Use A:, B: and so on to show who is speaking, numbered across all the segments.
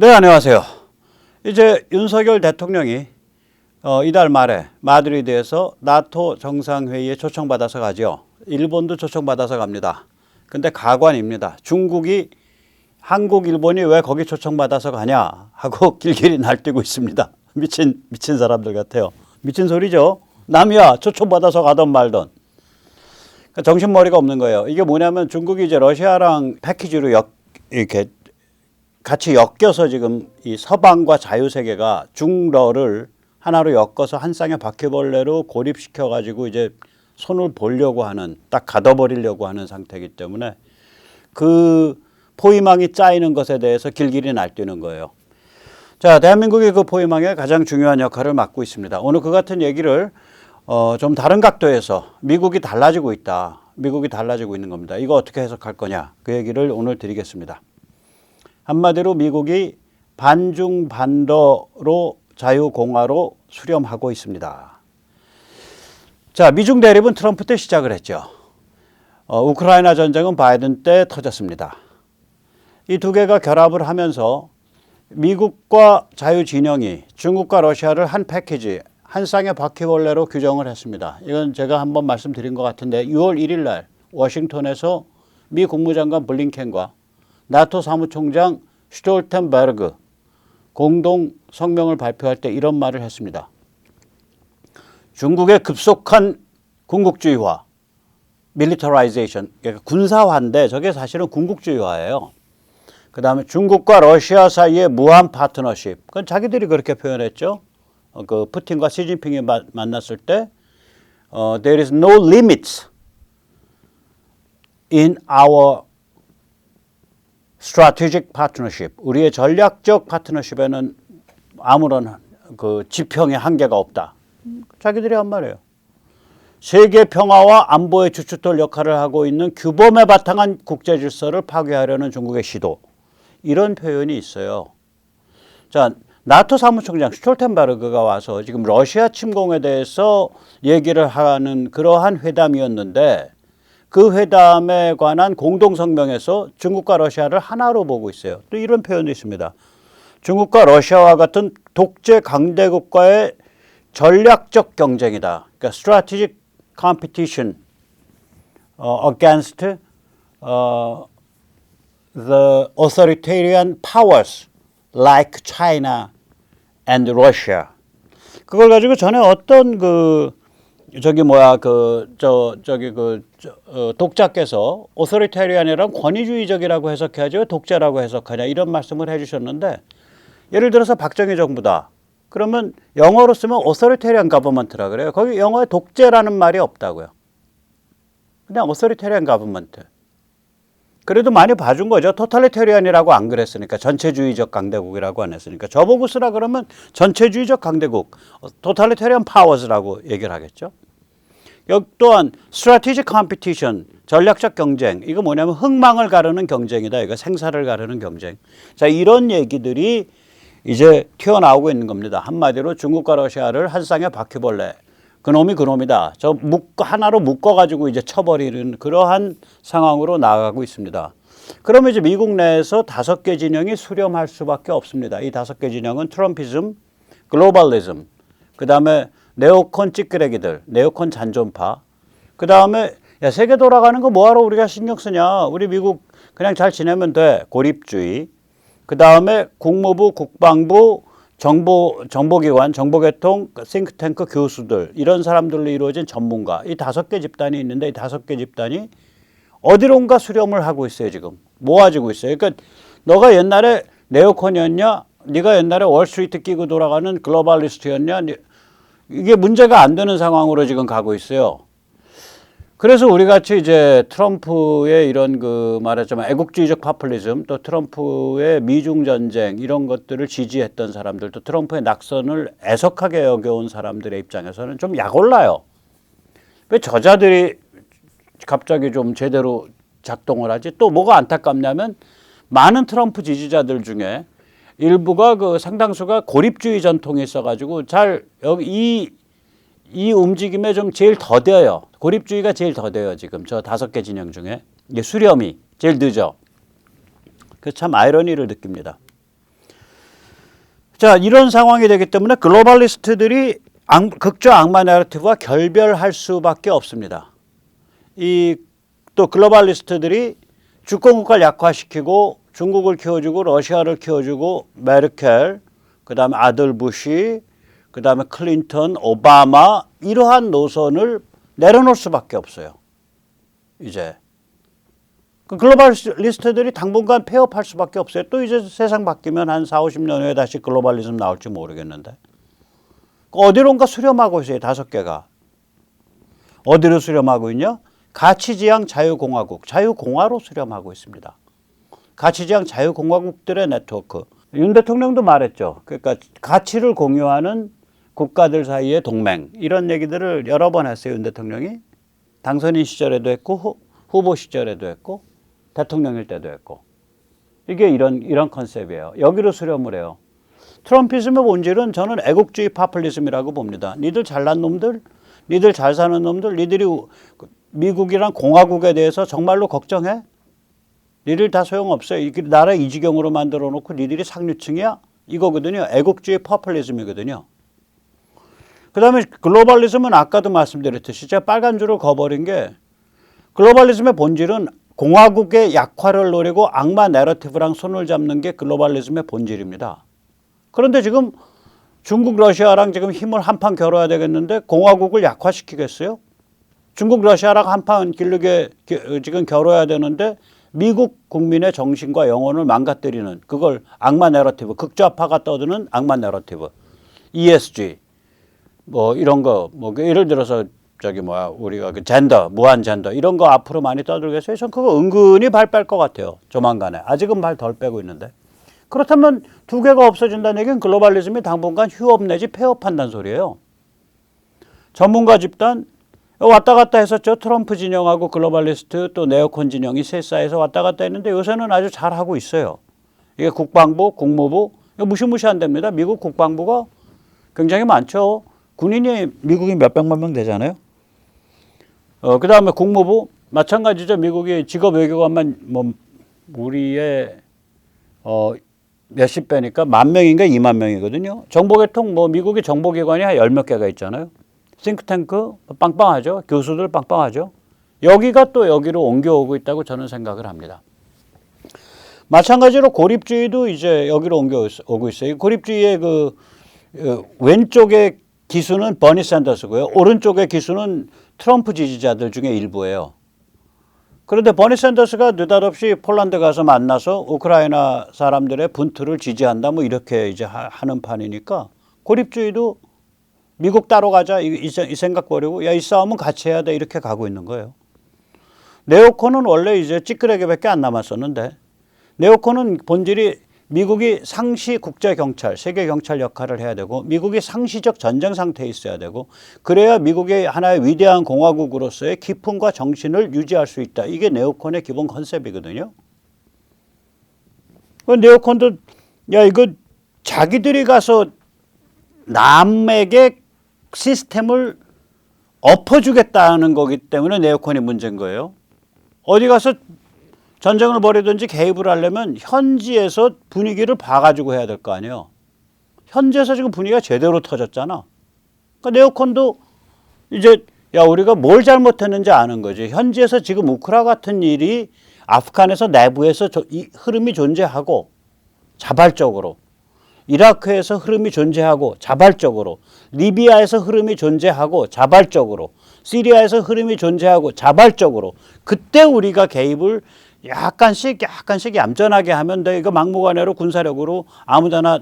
A: 네, 안녕하세요. 이제 윤석열 대통령이 이달 말에 마드리드에서 나토 정상회의에 초청받아서 가죠. 일본도 초청받아서 갑니다. 근데 가관입니다. 중국이 한국, 일본이 왜 거기 초청받아서 가냐 하고 길길이 날뛰고 있습니다. 미친 사람들 같아요. 미친 소리죠. 남이야 초청받아서 가던 말던. 그러니까 정신머리가 없는 거예요. 이게 뭐냐면 중국이 이제 러시아랑 패키지로 이렇게 같이 엮여서 지금 이 서방과 자유세계가 중러를 하나로 엮어서 한 쌍의 바퀴벌레로 고립시켜 가지고 이제 손을 보려고 하는, 딱 가둬버리려고 하는 상태이기 때문에 그 포위망이 짜이는 것에 대해서 길길이 날뛰는 거예요. 자, 대한민국이 그 포위망의 가장 중요한 역할을 맡고 있습니다. 오늘 그 같은 얘기를 좀 다른 각도에서 미국이 달라지고 있다. 미국이 달라지고 있는 겁니다. 이거 어떻게 해석할 거냐. 그 얘기를 오늘 드리겠습니다. 한마디로 미국이 반중반러로 자유공화로 수렴하고 있습니다. 자, 미중 대립은 트럼프 때 시작을 했죠. 우크라이나 전쟁은 바이든 때 터졌습니다. 이 두 개가 결합을 하면서 미국과 자유진영이 중국과 러시아를 한 패키지, 한 쌍의 바퀴벌레로 규정을 했습니다. 이건 제가 한번 말씀드린 것 같은데 6월 1일 날 워싱턴에서 미 국무장관 블링켄과 나토 사무총장 슈톨텐베르그 공동 성명을 발표할 때 이런 말을 했습니다. 중국의 급속한 군국주의화, 밀리터라이제이션, 그러니까 군사화인데 저게 사실은 군국주의화예요. 그 다음에 중국과 러시아 사이의 무한 파트너십, 그건 자기들이 그렇게 표현했죠. 그 푸틴과 시진핑이 만났을 때 There is no limits in our strategic partnership. 우리의 전략적 파트너십에는 아무런 그 지평의 한계가 없다. 자기들이 한 말이에요. 세계 평화와 안보의 주춧돌 역할을 하고 있는 규범에 바탕한 국제 질서를 파괴하려는 중국의 시도. 이런 표현이 있어요. 자, 나토 사무총장 슈톨텐베르그가 와서 지금 러시아 침공에 대해서 얘기를 하는 그러한 회담이었는데 그 회담에 관한 공동성명에서 중국과 러시아를 하나로 보고 있어요. 또 이런 표현도 있습니다. 중국과 러시아와 같은 독재 강대국과의 전략적 경쟁이다. 그러니까 strategic competition against the authoritarian powers like China and Russia. 그걸 가지고 전에 어떤 독자께서 어서리테리안이란 권위주의적이라고 해석해야지 왜 독재라고 해석하냐 이런 말씀을 해주셨는데 예를 들어서 박정희 정부다. 그러면 영어로 쓰면 어서리테리안 가버먼트라 그래요. 거기 영어에 독재라는 말이 없다고요. 그냥 어서리테리안 가버먼트. 그래도 많이 봐준 거죠. 토탈리테리안이라고 안 그랬으니까. 전체주의적 강대국이라고 안 했으니까. 저보고 쓰라 그러면 전체주의적 강대국, 토탈리테리안 파워즈라고 얘기를 하겠죠. 여기 또한 strategic competition, 전략적 경쟁. 이거 뭐냐면 흥망을 가르는 경쟁이다. 이거 생사를 가르는 경쟁. 자, 이런 얘기들이 이제 튀어나오고 있는 겁니다. 한마디로 중국과 러시아를 한 쌍의 바퀴벌레. 그놈이 그놈이다. 하나로 묶어가지고 이제 쳐버리는 그러한 상황으로 나아가고 있습니다. 그러면 이제 미국 내에서 5개 진영이 수렴할 수밖에 없습니다. 이 5개 진영은 트럼피즘, 글로벌리즘, 그 다음에 네오콘 찌끄레기들, 네오콘 잔존파, 그 다음에 야, 세계 돌아가는 거 뭐하러 우리가 신경 쓰냐. 우리 미국 그냥 잘 지내면 돼. 고립주의. 그 다음에 국무부, 국방부, 정보기관, 정보계통, 싱크탱크 교수들 이런 사람들로 이루어진 전문가 이 5개 집단이 있는데 이 5개 집단이 어디론가 수렴을 하고 있어요. 지금 모아지고 있어요. 그러니까 너가 옛날에 네오콘이었냐, 네가 옛날에 월스트리트 끼고 돌아가는 글로벌리스트였냐, 이게 문제가 안 되는 상황으로 지금 가고 있어요. 그래서 우리 같이 이제 트럼프의 이런 말하자면 애국주의적 파퓰리즘, 또 트럼프의 미중 전쟁 이런 것들을 지지했던 사람들, 또 트럼프의 낙선을 애석하게 여겨온 사람들의 입장에서는 좀 약올라요. 왜 저자들이 갑자기 좀 제대로 작동을 하지? 또 뭐가 안타깝냐면 많은 트럼프 지지자들 중에 일부가 상당수가 고립주의 전통이 있어가지고 이 움직임에 좀 제일 더뎌요. 고립주의가 제일 더뎌요. 지금 저 5개 진영 중에. 이게 수렴이 제일 늦어. 그래서 참 아이러니를 느낍니다. 자, 이런 상황이 되기 때문에 글로벌리스트들이 극좌 악마 내러티브와 결별할 수밖에 없습니다. 이 또 글로벌리스트들이 주권국가를 약화시키고 중국을 키워주고 러시아를 키워주고 메르켈, 그다음에 아들 부시, 그다음에 클린턴, 오바마 이러한 노선을 내려놓을 수밖에 없어요. 이제 그 글로벌리스트들이 당분간 폐업할 수밖에 없어요. 또 이제 세상 바뀌면 한 4, 50년 후에 다시 글로벌리즘 나올지 모르겠는데 어디론가 수렴하고 있어요. 5개가. 어디로 수렴하고 있냐? 가치지향 자유공화국, 자유공화로 수렴하고 있습니다. 가치지향 자유공화국들의 네트워크. 윤 대통령도 말했죠. 그러니까 가치를 공유하는 국가들 사이의 동맹 이런 얘기들을 여러 번 했어요. 윤 대통령이. 당선인 시절에도 했고 후보 시절에도 했고 대통령일 때도 했고. 이게 이런 컨셉이에요. 여기로 수렴을 해요. 트럼피즘의 본질은 저는 애국주의 파퓰리즘이라고 봅니다. 니들 잘난 놈들, 니들 잘 사는 놈들, 니들이 미국이란 공화국에 대해서 정말로 걱정해? 니들 다 소용없어요. 이 나라 이 지경으로 만들어 놓고 니들이 상류층이야? 이거거든요. 애국주의 파퓰리즘이거든요. 그 다음에 글로벌리즘은 아까도 말씀드렸듯이 제가 빨간 줄을 그어버린 게 글로벌리즘의 본질은 공화국의 약화를 노리고 악마 내러티브랑 손을 잡는 게 글로벌리즘의 본질입니다. 그런데 지금 중국 러시아랑 지금 힘을 한판 겨뤄야 되겠는데 공화국을 약화시키겠어요? 중국 러시아랑 한판 길르게 지금 겨뤄야 되는데 미국 국민의 정신과 영혼을 망가뜨리는 그걸 악마 내러티브, 극좌파가 떠드는 악마 내러티브, ESG 뭐 이런 거 뭐 예를 들어서 우리가 그 젠더, 무한 젠더 이런 거 앞으로 많이 떠들겠어요. 전 그거 은근히 발 뺄 것 같아요. 조만간에. 아직은 발 덜 빼고 있는데. 그렇다면 2개가 없어진다는 얘기는 글로벌리즘이 당분간 휴업 내지 폐업한다는 소리예요. 전문가 집단 왔다 갔다 했었죠. 트럼프 진영하고 글로벌리스트 또 네오콘 진영이 셋사이에서 왔다 갔다 했는데 요새는 아주 잘하고 있어요. 이게 국방부, 국무부 무시무시한 데입니다. 미국 국방부가 굉장히 많죠. 군인이 미국이 몇백만 명 되잖아요. 그 다음에 국무부 마찬가지죠. 미국이 직업 외교관만 뭐 우리의 몇십 배니까 10,000명인가 20,000명이거든요. 정보계통 뭐 미국의 정보기관이 한 10몇 개가 있잖아요. 싱크탱크 빵빵하죠. 교수들 빵빵하죠. 여기가 또 여기로 옮겨오고 있다고 저는 생각을 합니다. 마찬가지로 고립주의도 이제 여기로 옮겨오고 있어요. 고립주의의 왼쪽의 기수는 버니 샌더스고요. 오른쪽의 기수는 트럼프 지지자들 중에 일부예요. 그런데 버니 샌더스가 느닷없이 폴란드 가서 만나서 우크라이나 사람들의 분투를 지지한다 뭐 이렇게 이제 하는 판이니까 고립주의도 미국 따로 가자 이 생각 버리고 야 이 싸움은 같이 해야 돼 이렇게 가고 있는 거예요. 네오콘은 원래 이제 찌끄레기밖에 안 남았었는데 네오콘은 본질이 미국이 상시 국제경찰, 세계경찰 역할을 해야 되고 미국이 상시적 전쟁 상태에 있어야 되고 그래야 미국의 하나의 위대한 공화국으로서의 기품과 정신을 유지할 수 있다. 이게 네오콘의 기본 컨셉이거든요. 네오콘도 야 이거 자기들이 가서 남에게 시스템을 엎어주겠다는 거기 때문에 네오콘이 문제인 거예요. 어디 가서 전쟁을 벌이든지 개입을 하려면 현지에서 분위기를 봐가지고 해야 될 거 아니에요. 현지에서 지금 분위기가 제대로 터졌잖아. 그러니까 네오콘도 이제 야 우리가 뭘 잘못했는지 아는 거지. 현지에서 지금 우크라 같은 일이 아프간에서 내부에서 이 흐름이 존재하고 자발적으로 이라크에서 흐름이 존재하고 자발적으로 리비아에서 흐름이 존재하고 자발적으로 시리아에서 흐름이 존재하고 자발적으로 그때 우리가 개입을 약간씩 얌전하게 하면 돼. 이거 막무가내로 군사력으로 아무데나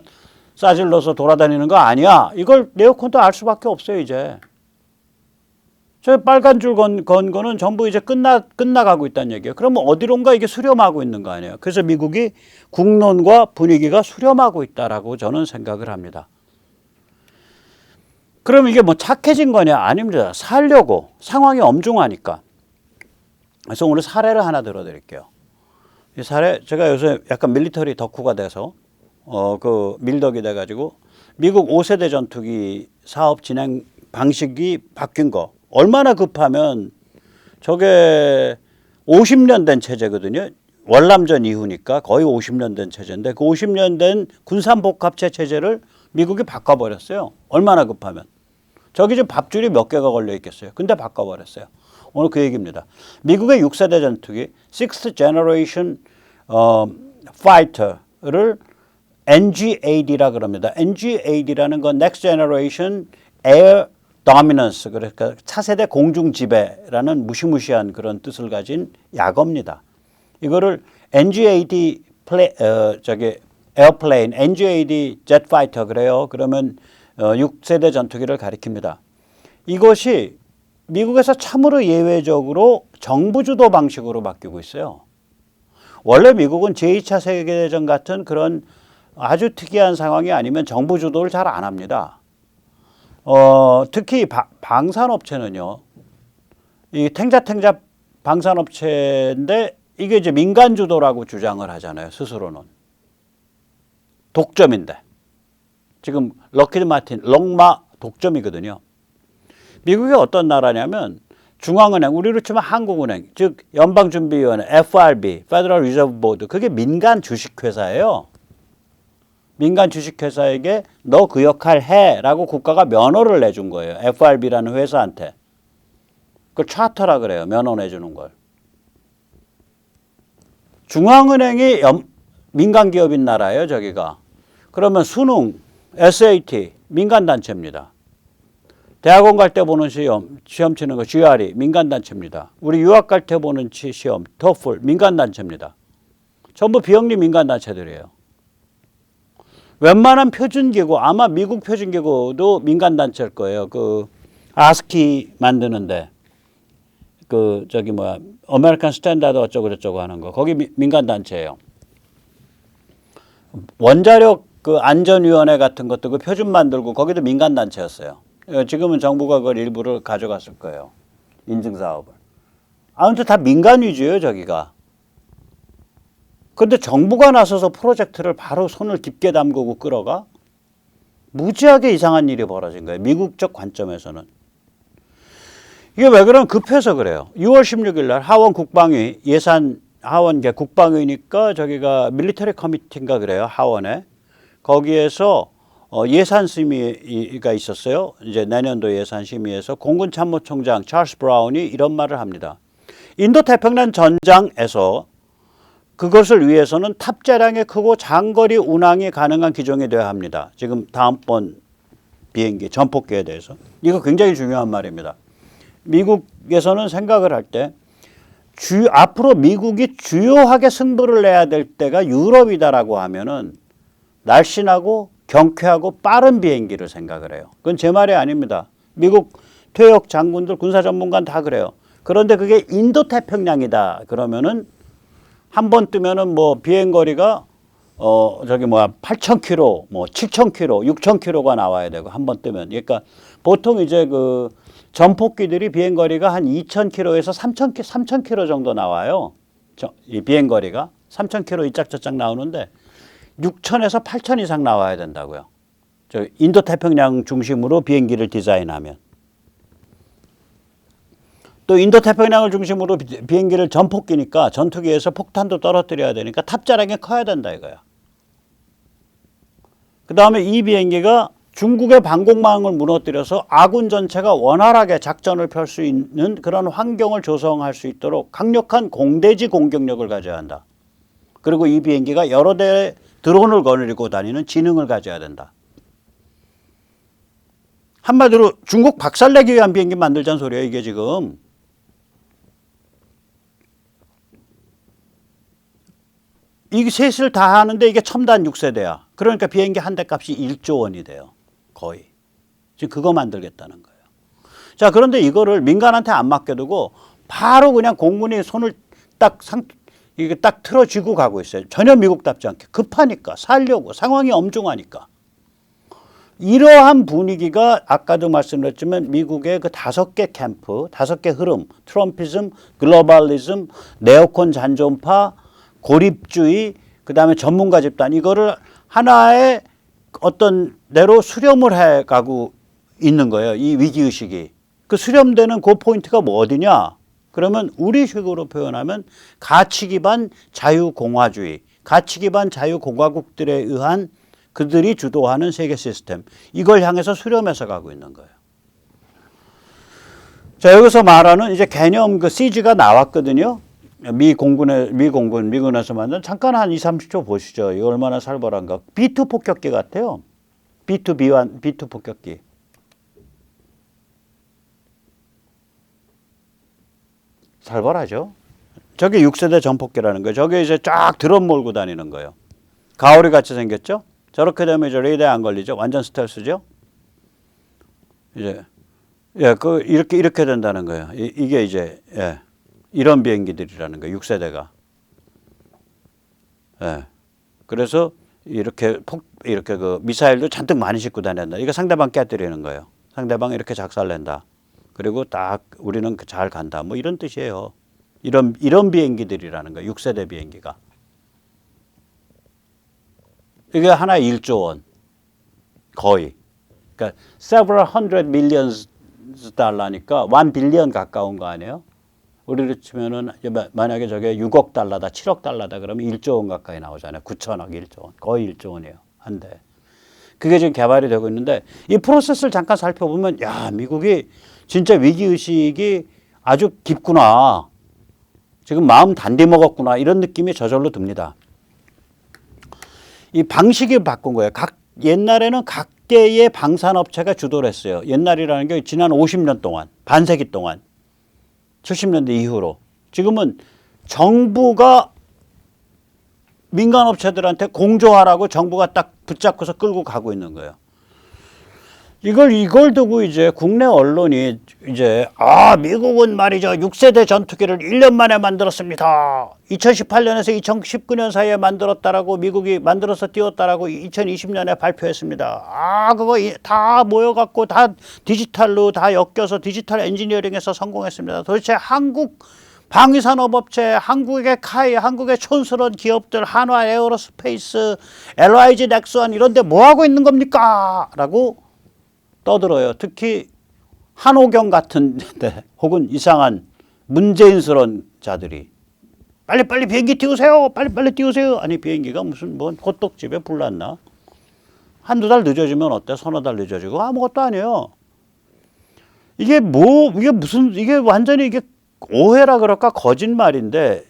A: 싸질러서 돌아다니는 거 아니야. 이걸 네오콘도 알 수밖에 없어요. 이제. 저 빨간 줄 건 거는 전부 이제 끝나가고 있다는 얘기예요. 그러면 어디론가 이게 수렴하고 있는 거 아니에요. 그래서 미국이 국론과 분위기가 수렴하고 있다라고 저는 생각을 합니다. 그럼 이게 뭐 착해진 거냐? 아닙니다. 살려고 상황이 엄중하니까. 그래서 오늘 사례를 하나 들어드릴게요. 이 사례 제가 요새 약간 밀리터리 덕후가 돼서 밀덕이 돼가지고 미국 5세대 전투기 사업 진행 방식이 바뀐 거. 얼마나 급하면 저게 50년 된 체제거든요. 월남전 이후니까 거의 50년 된 체제인데 그 50년 된 군산복합체 체제를 미국이 바꿔버렸어요. 얼마나 급하면. 저기 지금 밥줄이 몇 개가 걸려 있겠어요. 근데 바꿔버렸어요. 오늘 그 얘기입니다. 미국의 6세대 전투기 Sixth Generation Fighter를 NGAD라 그럽니다. NGAD라는 건 Next Generation Air Dominance, 그러니까 차세대 공중 지배라는 무시무시한 그런 뜻을 가진 약어입니다. 이거를 NGAD 에어플레인, NGAD jetfighter 그래요. 그러면 6세대 전투기를 가리킵니다. 이것이 미국에서 참으로 예외적으로 정부 주도 방식으로 바뀌고 있어요. 원래 미국은 제2차 세계대전 같은 그런 아주 특이한 상황이 아니면 정부 주도를 잘 안 합니다. 특히 방산업체는요. 이 탱자탱자 방산업체인데 이게 이제 민간 주도라고 주장을 하잖아요. 스스로는. 독점인데. 지금 럭키드 마틴, 럭마 독점이거든요. 미국이 어떤 나라냐면 중앙은행, 우리로 치면 한국은행, 즉 연방준비위원회, FRB, Federal Reserve Board, 그게 민간 주식회사예요. 민간 주식회사에게 너 그 역할 해라고 국가가 면허를 내준 거예요. FRB라는 회사한테. 그걸 차터라 그래요. 면허 내주는 걸. 중앙은행이 민간 기업인 나라예요. 저기가. 그러면 수능, SAT 민간단체입니다. 대학원 갈 때 보는 시험 치는 거 GRE 민간단체입니다. 우리 유학 갈 때 보는 시험 TOEFL 민간단체입니다. 전부 비영리 민간단체들이에요. 웬만한 표준기구, 아마 미국 표준기구도 민간단체일 거예요. 그 아스키 만드는데 그 저기 뭐야 아메리칸 스탠다드 어쩌고 저쩌고 하는 거 거기 민간단체예요. 원자력 그 안전위원회 같은 것도 그 표준 만들고 거기도 민간단체였어요. 지금은 정부가 그걸 일부를 가져갔을 거예요. 인증사업을. 아무튼 다 민간 위주예요, 저기가. 그런데 정부가 나서서 프로젝트를 바로 손을 깊게 담그고 끌어가? 무지하게 이상한 일이 벌어진 거예요. 미국적 관점에서는. 이게 왜 그러면 급해서 그래요. 6월 16일 날 하원 국방위 하원 국방위니까 저기가 밀리터리 커미티인가 그래요. 하원에. 거기에서 예산 심의가 있었어요. 이제 내년도 예산 심의에서 공군 참모총장 찰스 브라운이 이런 말을 합니다. 인도태평양 전장에서 그것을 위해서는 탑재량이 크고 장거리 운항이 가능한 기종이 되어야 합니다. 지금 다음번 비행기, 전폭기에 대해서. 이거 굉장히 중요한 말입니다. 미국에서는 생각을 할 때 앞으로 미국이 주요하게 승부를 내야 될 때가 유럽이다라고 하면은 날씬하고 경쾌하고 빠른 비행기를 생각을 해요. 그건 제 말이 아닙니다. 미국 퇴역 장군들, 군사 전문가는 다 그래요. 그런데 그게 인도태평양이다 그러면은 한 번 뜨면은 뭐 비행거리가 8,000km, 뭐 7,000km, 6,000km가 나와야 되고 한 번 뜨면. 그러니까 보통 이제 그 전폭기들이 비행거리가 한 2,000km에서 3,000km 정도 나와요. 이 비행거리가 3,000km 이짝저짝 나오는데 6,000에서 8,000 이상 나와야 된다고요. 인도태평양 중심으로 비행기를 디자인하면. 또 인도태평양을 중심으로 비행기를 전폭기니까 전투기에서 폭탄도 떨어뜨려야 되니까 탑재량이 커야 된다 이거야. 그 다음에 이 비행기가 중국의 방공망을 무너뜨려서 아군 전체가 원활하게 작전을 펼 수 있는 그런 환경을 조성할 수 있도록 강력한 공대지 공격력을 가져야 한다. 그리고 이 비행기가 여러 대의 드론을 거느리고 다니는 지능을 가져야 된다. 한마디로 중국 박살내기 위한 비행기 만들자는 소리예요, 이게 지금. 이 셋을 다 하는데 이게 첨단 6세대야. 그러니까 비행기 한 대 값이 1조 원이 돼요. 거의. 지금 그거 만들겠다는 거예요. 자, 그런데 이거를 민간한테 안 맡겨두고 바로 그냥 공군이 손을 이게 딱 틀어쥐고 가고 있어요. 전혀 미국답지 않게. 급하니까, 살려고, 상황이 엄중하니까. 이러한 분위기가 아까도 말씀드렸지만 미국의 그 5개 캠프, 5개 흐름, 트럼피즘, 글로벌리즘, 네오콘 잔존파, 고립주의, 그 다음에 전문가 집단, 이거를 하나의 어떤 대로 수렴을 해가고 있는 거예요. 이 위기의식이. 그 수렴되는 그 포인트가 뭐 어디냐? 그러면 우리식으로 표현하면 가치 기반 자유공화주의, 가치 기반 자유공화국들에 의한 그들이 주도하는 세계 시스템, 이걸 향해서 수렴해서 가고 있는 거예요. 자, 여기서 말하는 이제 개념 그 CG가 나왔거든요. 미군에서 만든, 잠깐 한 2, 30초 보시죠. 이거 얼마나 살벌한가. B2 폭격기 같아요. B2 폭격기. 살벌하죠. 저게 6세대 전폭기라는 거예요. 저게 이제 쫙 드럼 몰고 다니는 거예요. 가오리 같이 생겼죠? 저렇게 되면 이제 레이더에 안 걸리죠. 완전 스텔스죠. 이제 이렇게 된다는 거예요. 이게 이제 이런 비행기들이라는 거예요. 6세대가. 그래서 이렇게 그 미사일도 잔뜩 많이 싣고 다닌다. 이거 상대방 깨뜨리는 거예요. 상대방 이렇게 작살낸다. 그리고 딱 우리는 잘 간다. 뭐 이런 뜻이에요. 이런 비행기들이라는 거예요. 6세대 비행기가. 이게 하나에 1조 원. 거의. 그러니까 several hundred millions 달러니까 1 빌리언 가까운 거 아니에요? 우리로 치면은 만약에 저게 6억 달러다, 7억 달러다 그러면 1조 원 가까이 나오잖아요. 9천억, 1조 원. 거의 1조 원이에요. 한 대. 그게 지금 개발이 되고 있는데 이 프로세스를 잠깐 살펴보면 야, 미국이 진짜 위기의식이 아주 깊구나. 지금 마음 단디 먹었구나. 이런 느낌이 저절로 듭니다. 이 방식이 바꾼 거예요. 옛날에는 각 개의 방산업체가 주도를 했어요. 옛날이라는 게 지난 50년 동안, 반세기 동안, 70년대 이후로. 지금은 정부가 민간업체들한테 공조하라고 정부가 딱 붙잡고서 끌고 가고 있는 거예요. 이걸 두고 이제 국내 언론이 이제 미국은 말이죠 6세대 전투기를 1년 만에 만들었습니다. 2018년에서 2019년 사이에 만들었다라고 미국이 만들어서 띄웠다라고 2020년에 발표했습니다. 그거 다 모여갖고 다 디지털로 다 엮여서 디지털 엔지니어링에서 성공했습니다. 도대체 한국 방위산업업체, 한국의 카이, 한국의 촌스러운 기업들, 한화 에어로스페이스, LIG 넥스원 이런 데 뭐하고 있는 겁니까? 라고 떠들어요. 특히 한오경 같은 데 혹은 이상한 문재인스러운 자들이 빨리빨리 비행기 띄우세요. 빨리빨리 띄우세요. 아니 비행기가 무슨 호떡집에 불났나. 한두 달 늦어지면 어때? 서너 달 늦어지고 아무것도 아니에요. 이게 완전히 이게 오해라 그럴까 거짓말인데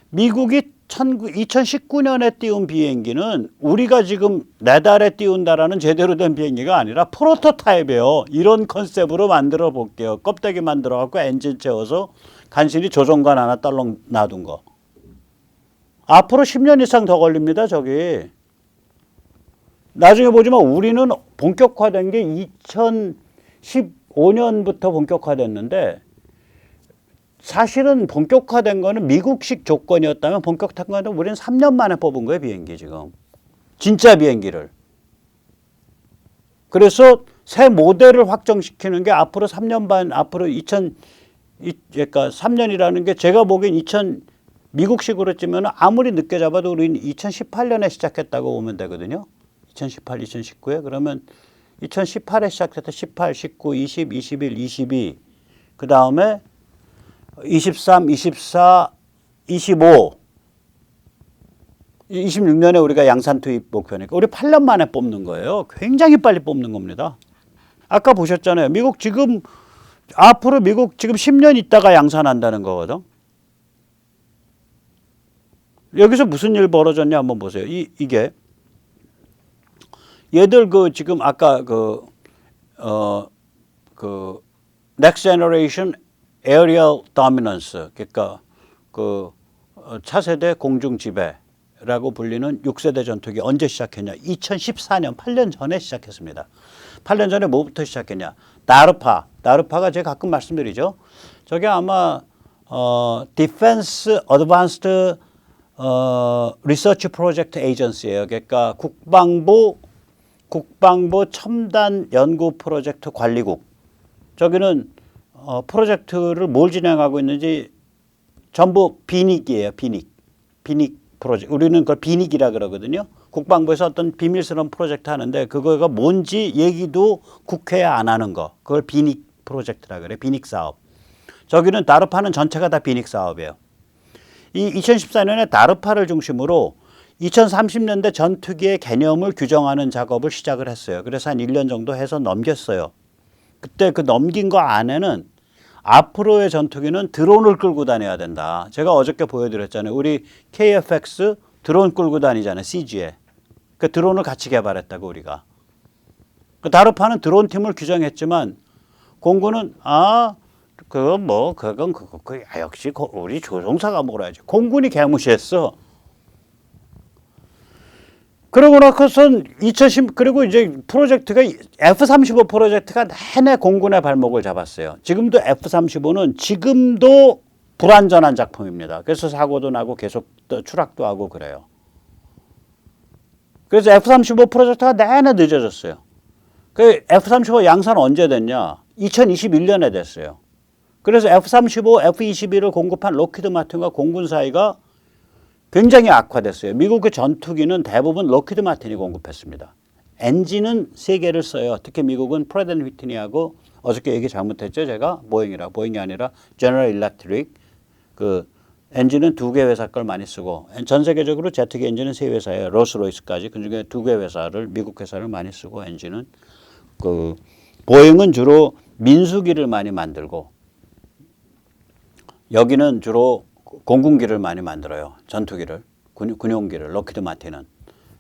A: 미국이 2019년에 띄운 비행기는 우리가 지금 4달에 띄운다라는 제대로 된 비행기가 아니라 프로토타입이에요. 이런 컨셉으로 만들어 볼게요. 껍데기 만들어 갖고 엔진 채워서 간신히 조종관 하나 딸렁 놔둔 거. 앞으로 10년 이상 더 걸립니다. 저기. 나중에 보지만 우리는 본격화된 게 2015년부터 본격화됐는데 사실은 본격화된 거는 미국식 조건이었다면 본격화된 거는 우리는 3년 만에 뽑은 거예요. 비행기 지금. 진짜 비행기를. 그래서 새 모델을 확정시키는 게 앞으로 3년 반, 앞으로 그러니까 3년이라는 게 제가 보기엔 미국식으로 찌면 아무리 늦게 잡아도 우리는 2018년에 시작했다고 보면 되거든요. 2018, 2019에. 그러면 2018에 시작해서 18, 19, 20, 21, 22. 그 다음에 23, 24, 25, 26년에 우리가 양산 투입 목표니까 우리 8년 만에 뽑는 거예요. 굉장히 빨리 뽑는 겁니다. 아까 보셨잖아요. 미국 지금 10년 있다가 양산한다는 거거든. 여기서 무슨 일 벌어졌냐 한번 보세요. 이게 얘들 지금 아까 Next Generation Aerial Dominance, 그러니까 차세대 공중 지배라고 불리는 6세대 전투기 언제 시작했냐? 2014년 8년 전에 시작했습니다. 8년 전에 뭐부터 시작했냐? 나르파가 제가 가끔 말씀드리죠. 저게 아마 Defense Advanced Research Project Agency예요. 그러니까 국방부 첨단 연구 프로젝트 관리국. 저기는 프로젝트를 뭘 진행하고 있는지 전부 비닉이에요. 비닉 프로젝트. 우리는 그걸 비닉이라 그러거든요. 국방부에서 어떤 비밀스러운 프로젝트 하는데 그거가 뭔지 얘기도 국회에 안 하는 거. 그걸 비닉 프로젝트라 그래. 비닉 사업. 저기는 다르파는 전체가 다 비닉 사업이에요. 이 2014년에 다르파를 중심으로 2030년대 전투기의 개념을 규정하는 작업을 시작을 했어요. 그래서 한 1년 정도 해서 넘겼어요. 그때 그 넘긴 거 안에는 앞으로의 전투기는 드론을 끌고 다녀야 된다. 제가 어저께 보여드렸잖아요. 우리 KFX 드론 끌고 다니잖아요. CG에. 그 드론을 같이 개발했다고 우리가. 그 다르파는 드론 팀을 규정했지만 공군은 그건 역시 우리 조종사가 몰아야지. 공군이 개무시했어. 그러고 나서선 그리고 이제 프로젝트가 F-35 프로젝트가 내내 공군의 발목을 잡았어요. 지금도 F-35는 지금도 불완전한 작품입니다. 그래서 사고도 나고 계속 추락도 하고 그래요. 그래서 F-35 프로젝트가 내내 늦어졌어요. 그 F-35 양산 언제 됐냐? 2021년에 됐어요. 그래서 F-35, F-22를 공급한 록히드 마틴과 공군 사이가 굉장히 악화됐어요. 미국의 전투기는 대부분 록히드 마틴이 공급했습니다. 엔진은 3개를 써요. 특히 미국은 프래드 앤 휘트니하고 어저께 얘기 잘못했죠. 제가 보잉이 아니라 제너럴 일렉트릭 그 엔진은 2개 회사 걸 많이 쓰고 전 세계적으로 제트기 엔진은 3회사예요. 롤스로이스까지. 그중에 2개 회사를 미국 회사를 많이 쓰고 엔진은 그 보잉은 주로 민수기를 많이 만들고 여기는 주로 공군기를 많이 만들어요. 전투기를, 군용기를, 록히드 마틴은.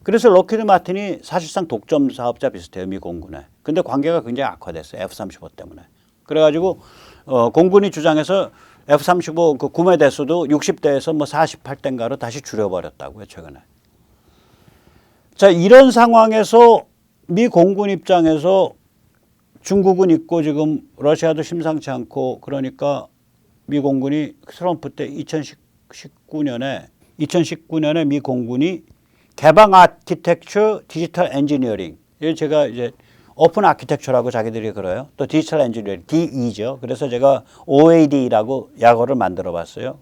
A: 그래서 록히드 마틴이 사실상 독점 사업자 비슷해요. 미 공군에. 근데 관계가 굉장히 악화됐어요. F-35 때문에. 그래가지고 공군이 주장해서 F-35 그 구매 대수도 60대에서 뭐 48대인가로 다시 줄여버렸다고요. 최근에. 자, 이런 상황에서 미 공군 입장에서 중국은 있고 지금 러시아도 심상치 않고 그러니까 미 공군이 트럼프 때 2019년에 미 공군이 개방 아키텍처 디지털 엔지니어링 제가 이제 오픈 아키텍처라고 자기들이 그래요. 또 디지털 엔지니어링 DE죠. 그래서 제가 OAD라고 약어를 만들어 봤어요.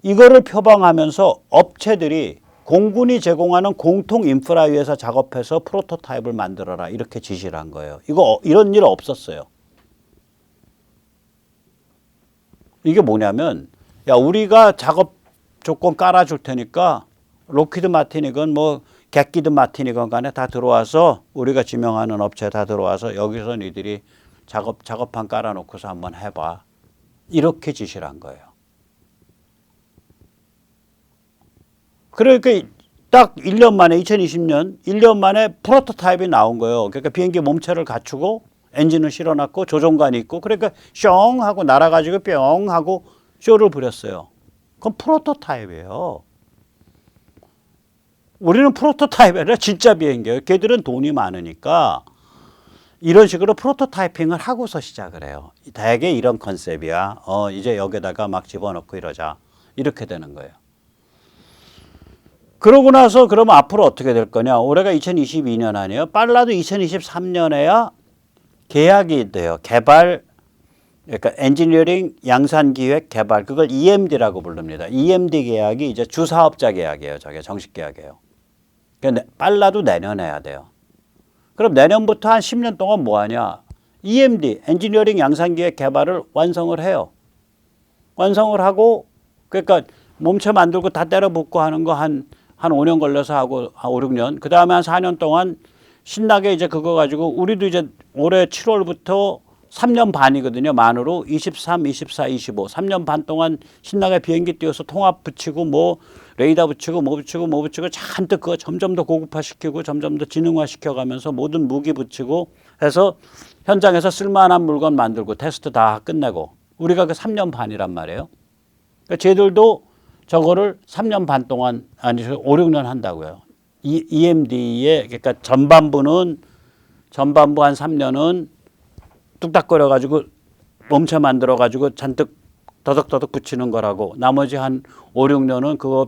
A: 이거를 표방하면서 업체들이 공군이 제공하는 공통 인프라 위에서 작업해서 프로토타입을 만들어라 이렇게 지시를 한 거예요. 이런 일 없었어요. 이게 뭐냐면 야 우리가 작업 조건 깔아줄 테니까 록히드 마틴이건 뭐 객기드 마틴이건 간에 다 들어와서 우리가 지명하는 업체 다 들어와서 여기서 니들이 작업판 깔아놓고서 한번 해봐. 이렇게 지시를 한 거예요. 그러니까 딱 1년 만에 2020년 1년 만에 프로토타입이 나온 거예요. 그러니까 비행기 몸체를 갖추고 엔진을 실어놨고 조종관이 있고 그러니까 숑 하고 날아가지고 뿅 하고 쇼를 부렸어요. 그건 프로토타입이에요. 우리는 프로토타입이 아니라 진짜 비행기예요. 걔들은 돈이 많으니까 이런 식으로 프로토타이핑을 하고서 시작을 해요. 대개 이런 컨셉이야. 이제 여기다가 막 집어넣고 이러자. 이렇게 되는 거예요. 그러고 나서 그러면 앞으로 어떻게 될 거냐. 올해가 2022년 아니에요. 빨라도 2023년에야 계약이 돼요. 개발, 그러니까 엔지니어링 양산기획 개발. 그걸 EMD라고 부릅니다. EMD 계약이 이제 주사업자 계약이에요. 저게 정식 계약이에요. 그러니까 빨라도 내년에 해야 돼요. 그럼 내년부터 한 10년 동안 뭐 하냐. EMD, 엔지니어링 양산기획 개발을 완성을 해요. 완성을 하고, 그러니까 몸체 만들고 다 때려 붓고 하는 거 한 5년 걸려서 하고, 한 5, 6년. 그 다음에 한 4년 동안 신나게 이제 그거 가지고 우리도 이제 올해 7월부터 3년 반이거든요. 만으로 23, 24, 25. 3년 반 동안 신나게 비행기 띄워서 통합 붙이고 뭐 레이더 붙이고 뭐 붙이고 잔뜩 그거 점점 더 고급화시키고 점점 더 지능화시켜가면서 모든 무기 붙이고 해서 현장에서 쓸만한 물건 만들고 테스트 다 끝내고 우리가 그 3년 반이란 말이에요. 그러니까 쟤들도 저거를 3년 반 동안 아니 5, 6년 한다고요. EMD의 그러니까 전반부 한 3년은 뚝딱거려 가지고 몸체 만들어 가지고 잔뜩 더덕더덕 붙이는 거라고 나머지 한 5, 6년은 그거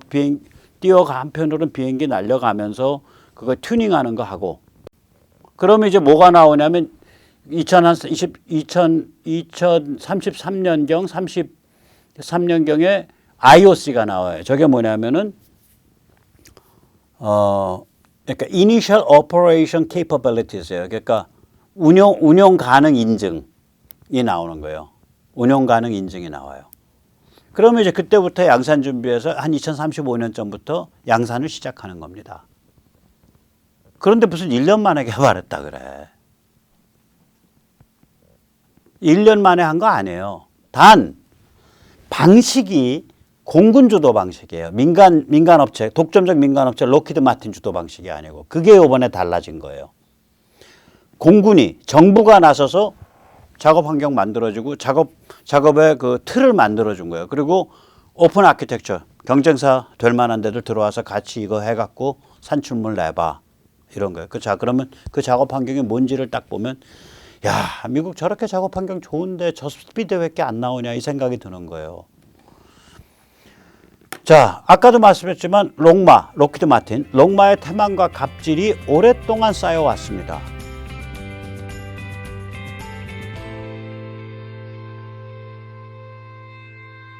A: 뛰어가 한편으로는 비행기 날려가면서 그거 튜닝하는 거 하고 그러면 이제 뭐가 나오냐면 2033년경 33년경에 IOC가 나와요. 저게 뭐냐면은 그러니까 Initial Operation Capabilities예요. 그러니까 운용 가능 인증이 나오는 거예요. 운영 가능 인증이 나와요. 그러면 이제 그때부터 양산 준비해서 한 2035년 전부터 양산을 시작하는 겁니다. 그런데 무슨 1년 만에 개발했다 그래. 1년 만에 한 거 아니에요. 단 방식이 공군 주도 방식이에요. 민간업체, 독점적 민간업체 록히드 마틴 주도 방식이 아니고 그게 이번에 달라진 거예요. 공군이 정부가 나서서 작업 환경 만들어주고 작업의 그 틀을 만들어준 거예요. 그리고 오픈 아키텍처 경쟁사 될 만한 데들 들어와서 같이 이거 해갖고 산출물 내봐 이런 거예요. 자 그러면 그 작업 환경이 뭔지를 딱 보면 야 미국 저렇게 작업 환경 좋은데 저 스피드 왜 이렇게 안 나오냐 이 생각이 드는 거예요. 자 아까도 말씀했지만 록히드 마틴 록마의 태만과 갑질이 오랫동안 쌓여왔습니다.